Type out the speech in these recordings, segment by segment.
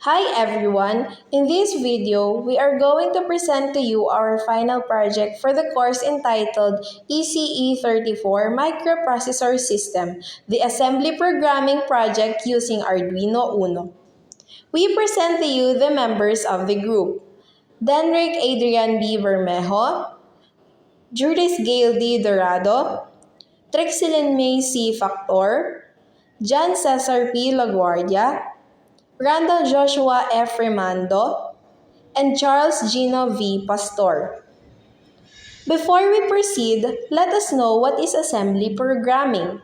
Hi everyone! In this video, we are going to present to you our final project for the course entitled ECE34 Microprocessor System, the Assembly Programming Project using Arduino Uno. We present to you the members of the group: Denrick Adrian B. Bermejo, Judith Gail D. Dorado, Trixilin May C. Factor, John Cesar P. Laguardia, Randall Joshua F. Remando, and Charles Gino V. Pastor. Before we proceed, let us know what is assembly programming.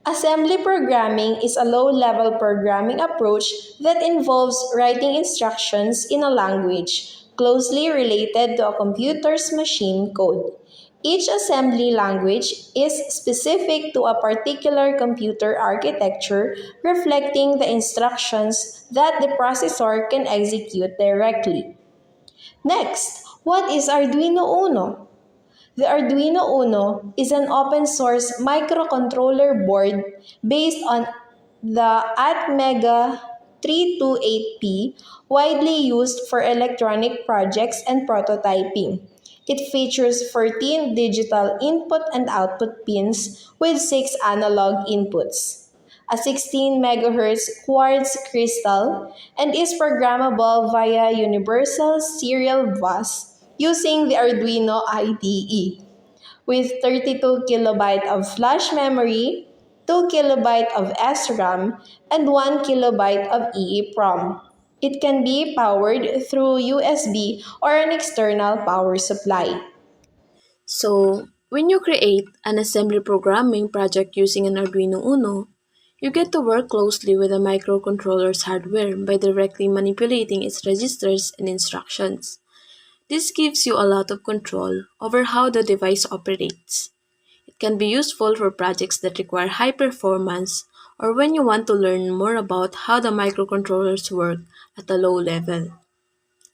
Assembly programming is a low-level programming approach that involves writing instructions in a language closely related to a computer's machine code. Each assembly language is specific to a particular computer architecture, reflecting the instructions that the processor can execute directly. Next, what is Arduino Uno? The Arduino Uno is an open-source microcontroller board based on the Atmega 328P, widely used for electronic projects and prototyping. It features 14 digital input and output pins with 6 analog inputs, a 16 MHz quartz crystal, and is programmable via Universal Serial Bus using the Arduino IDE. With 32 KB of flash memory, 2 KB of SRAM, and 1 KB of EEPROM. It can be powered through USB or an external power supply. So, when you create an assembly programming project using an Arduino Uno, you get to work closely with a microcontroller's hardware by directly manipulating its registers and instructions. This gives you a lot of control over how the device operates. It can be useful for projects that require high performance or when you want to learn more about how the microcontrollers work at a low level.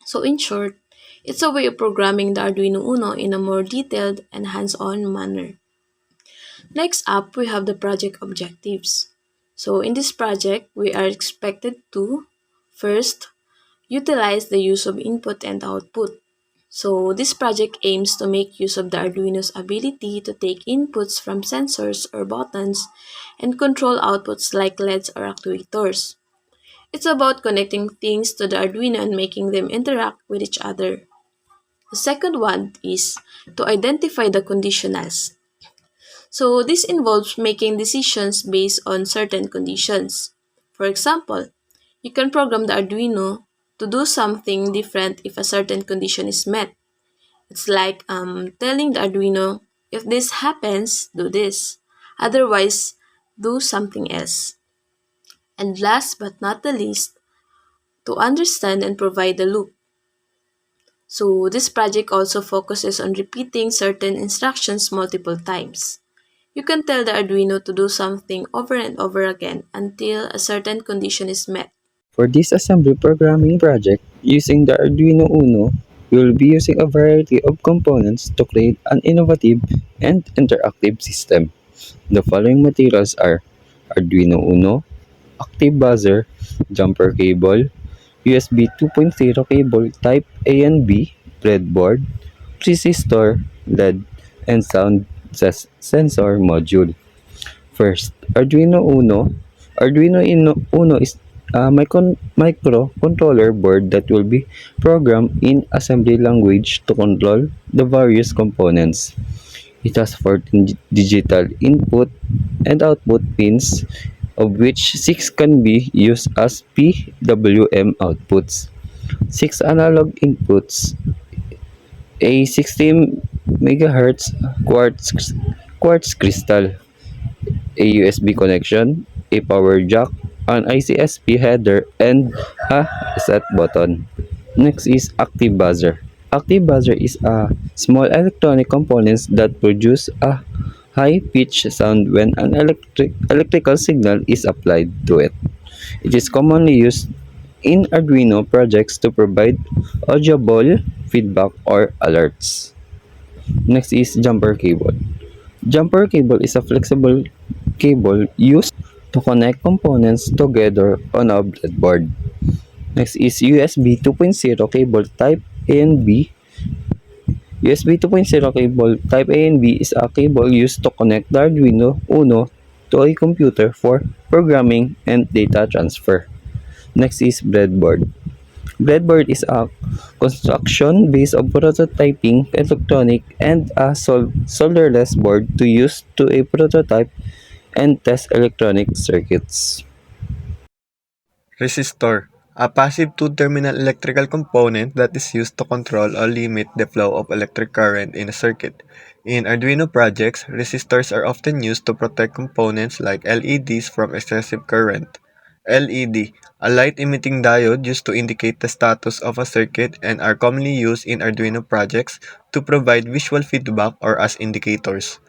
So, in short, it's a way of programming the Arduino Uno in a more detailed and hands on manner. Next up, we have the project objectives. So, in this project, we are expected to first utilize the use of input and output. So, this project aims to make use of the Arduino's ability to take inputs from sensors or buttons and control outputs like LEDs or actuators. It's about connecting things to the Arduino and making them interact with each other. The second one is to identify the conditionals. So this involves making decisions based on certain conditions. For example, you can program the Arduino to do something different if a certain condition is met. It's like telling the Arduino, if this happens, do this. Otherwise, do something else. And last but not the least, to understand and provide the loop. So this project also focuses on repeating certain instructions multiple times. You can tell the Arduino to do something over and over again until a certain condition is met. For this assembly programming project, using the Arduino Uno, we will be using a variety of components to create an innovative and interactive system. The following materials are Arduino Uno, active buzzer, jumper cable, USB 2.0 cable type A and B, breadboard, resistor, LED, and sound sensor module. First, Arduino Uno. Uno is a microcontroller board that will be programmed in assembly language to control the various components. It has 14 digital input and output pins, of which 6 can be used as PWM outputs, 6 analog inputs, a 16 MHz quartz crystal, a USB connection, a power jack, an ICSP header, and a reset button. Next is active buzzer. Active buzzer is a small electronic components that produce a high-pitched sound when an electrical signal is applied to it. It is commonly used in Arduino projects to provide audible feedback or alerts. Next is jumper cable. Jumper cable is a flexible cable used to connect components together on a breadboard. Next is USB 2.0 cable type A and B. USB 2.0 cable type A and B is a cable used to connect the Arduino Uno to a computer for programming and data transfer. Next is breadboard. Breadboard is a construction based on prototyping electronic and a solderless board to use to a prototype and test electronic circuits. Resistor, a passive two-terminal electrical component that is used to control or limit the flow of electric current in a circuit. In Arduino projects, resistors are often used to protect components like LEDs from excessive current. LED, a light-emitting diode used to indicate the status of a circuit and are commonly used in Arduino projects to provide visual feedback or as indicators.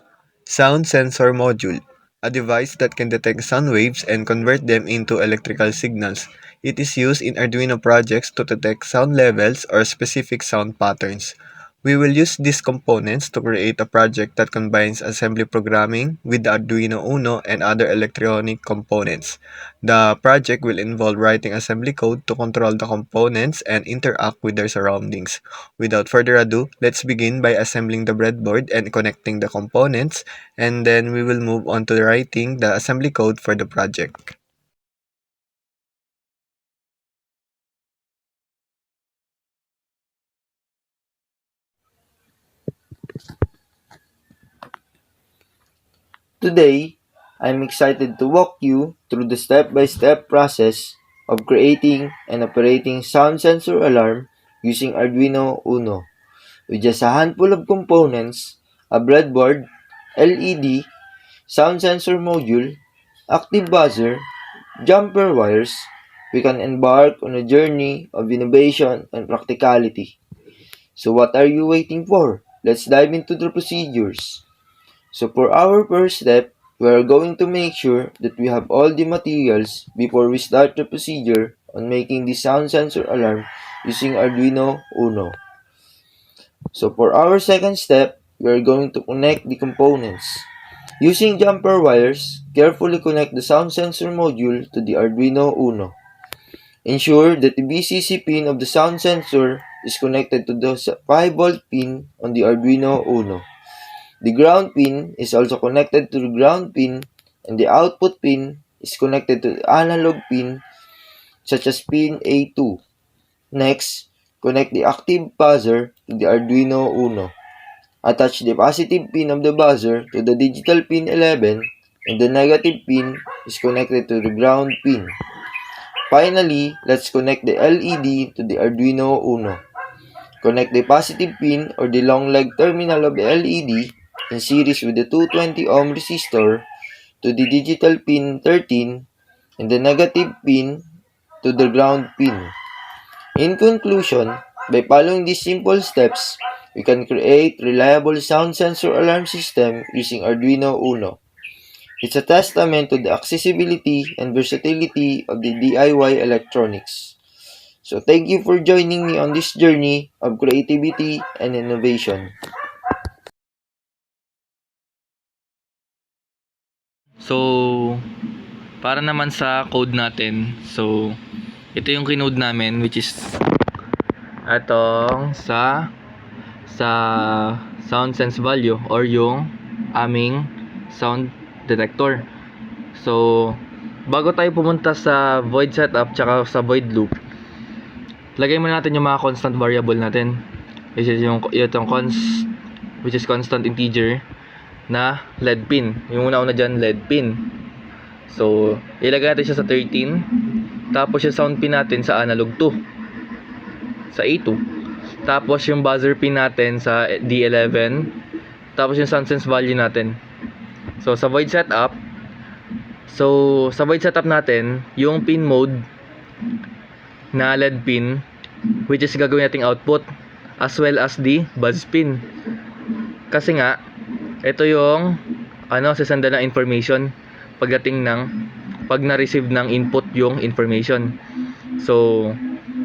Sound sensor module, a device that can detect sound waves and convert them into electrical signals. It is used in Arduino projects to detect sound levels or specific sound patterns. We will use these components to create a project that combines assembly programming with the Arduino Uno and other electronic components. The project will involve writing assembly code to control the components and interact with their surroundings. Without further ado, let's begin by assembling the breadboard and connecting the components, and then we will move on to writing the assembly code for the project. Today, I'm excited to walk you through the step-by-step process of creating and operating sound sensor alarm using Arduino Uno. With just a handful of components, a breadboard, LED, sound sensor module, active buzzer, jumper wires, we can embark on a journey of innovation and practicality. So what are you waiting for? Let's dive into the procedures. So for our first step, we are going to make sure that we have all the materials before we start the procedure on making the sound sensor alarm using Arduino Uno. So for our second step, we are going to connect the components. Using jumper wires, carefully connect the sound sensor module to the Arduino Uno. Ensure that the VCC pin of the sound sensor is connected to the 5V pin on the Arduino Uno. The ground pin is also connected to the ground pin, and the output pin is connected to the analog pin such as pin A2. Next, connect the active buzzer to the Arduino Uno. Attach the positive pin of the buzzer to the digital pin 11, and the negative pin is connected to the ground pin. Finally, let's connect the LED to the Arduino Uno. Connect the positive pin or the long leg terminal of the LED in series with the 220 ohm resistor to the digital pin 13 and the negative pin to the ground pin. In conclusion, by following these simple steps, we can create reliable sound sensor alarm system using Arduino Uno. It's a testament to the accessibility and versatility of the DIY electronics. So thank you for joining me on this journey of creativity and innovation. So, para naman sa code natin, so, ito yung kinode namin, which is atong sa sound sense value or yung aming sound detector. So, bago tayo pumunta sa void setup tsaka sa void loop, lagay muna natin yung mga constant variable natin, which is which is constant integer na LED pin. Yung una dyan, LED pin. So, ilagay natin siya sa 13. Tapos yung sound pin natin sa analog 2. Sa A2. Tapos yung buzzer pin natin sa D11. Tapos yung sound sense value natin. So, sa void setup, natin, yung pin mode na LED pin, which is gagawin nating output, as well as the buzz pin. Kasi nga, ito yung sasenda ng information pagdating ng pag na-receive ng input yung information. So,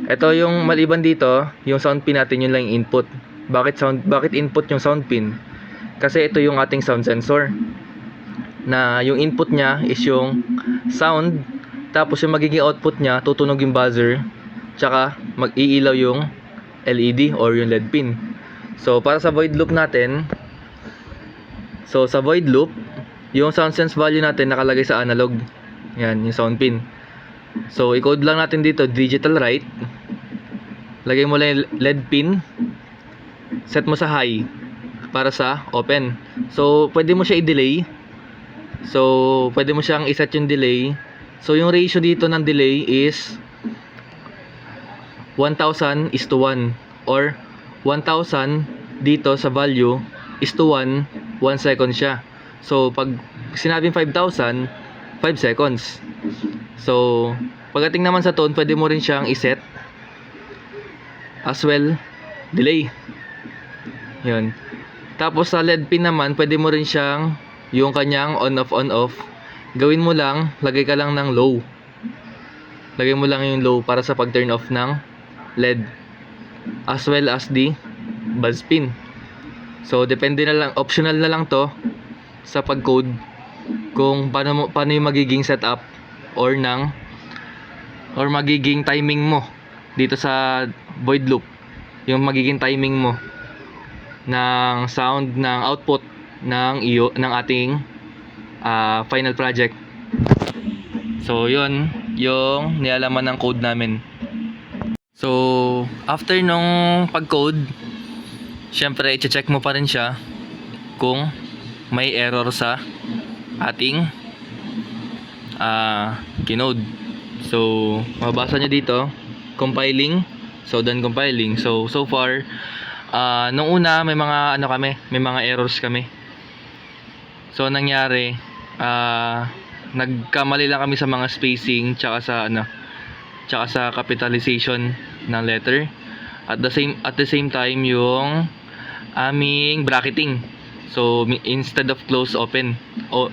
ito yung maliban dito, yung sound pin natin yun lang yung input. Bakit input yung sound pin? Kasi ito yung ating sound sensor. Na yung input niya is yung sound, tapos yung magiging output niya, tutunog yung buzzer tsaka mag-iilaw yung LED or yung LED pin. So para sa void loop natin, sa void loop, yung sound sense value natin nakalagay sa analog. Yan, yung sound pin. So i-code lang natin dito digital write. Lagay mo lang yung LED pin. Set mo sa high para sa open. So pwede mo siya i-delay. So pwede mo siyang i-set yung delay. So yung ratio dito ng delay is 1000 is to 1 or 1000 dito sa value is to 1 second siya. So pag sinabing 5,000, 5 seconds. So pagdating naman sa tone, pwede mo rin siyang i-set as well delay. Yun. Tapos sa LED pin naman, pwede mo rin siyang yung kanyang on off. Gawin mo lang, lagay ka lang ng low. Lagay mo lang yung low para sa pag turn off ng LED as well as the buzz pin. So depende na lang, optional na lang to sa pag-code kung paano yung magiging setup or magiging timing mo dito sa void loop. Yung magiging timing mo ng sound ng output ng ating final project. So yun yung nilalaman ng code namin. So after nung pag-code, syempre i-check mo pa rin siya kung may error sa ating kinode. So mababasa nyo dito compiling. So done compiling. So far nung una may mga errors kami. So nangyari nagkamali lang kami sa mga spacing tsaka sa capitalization ng letter. At the same time yung aming bracketing. So instead of close open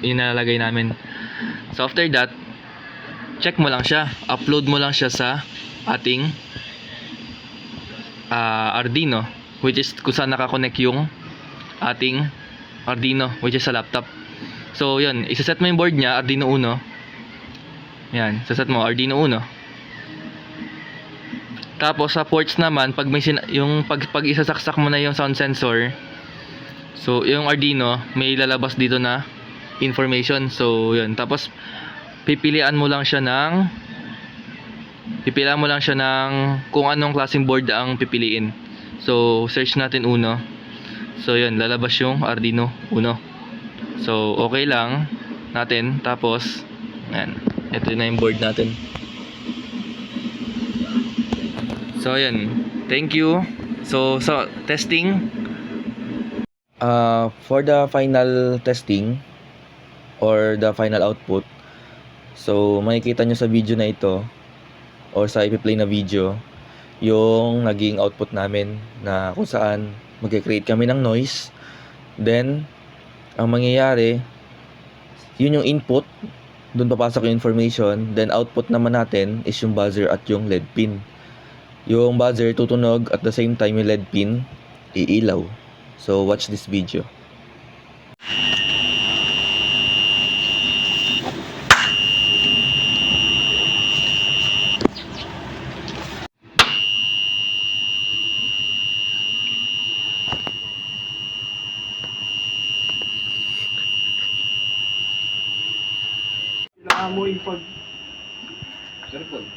inalagay namin. So after that, check mo lang siya, upload mo lang siya sa ating Arduino, which is kung saan nakakonect yung ating Arduino, which is sa laptop. So yun, isaset mo yung board niya, Arduino Uno. Yan, saset mo Arduino Uno. Tapos sa ports naman, pag isasaksak mo na yung sound sensor, so yung Arduino may lalabas dito na information. So yun, tapos pipilian mo lang siya ng kung anong klaseng board ang pipiliin. So search natin Uno. So yun, lalabas yung Arduino Uno. So okay lang natin. Tapos yan, ito na yung board natin. So yun, thank you. So testing, for the final testing or the final output, so makikita nyo sa video na ito or sa ipi-play na video yung naging output namin na kung saan mag-create kami ng noise. Then ang mangyayari, yun yung input, dun papasok yung information. Then output naman natin is yung buzzer at yung LED pin. Yung buzzer tutunog at the same time yung LED pin iilaw. So watch this video. Kailangan mo ipag... Cellphone.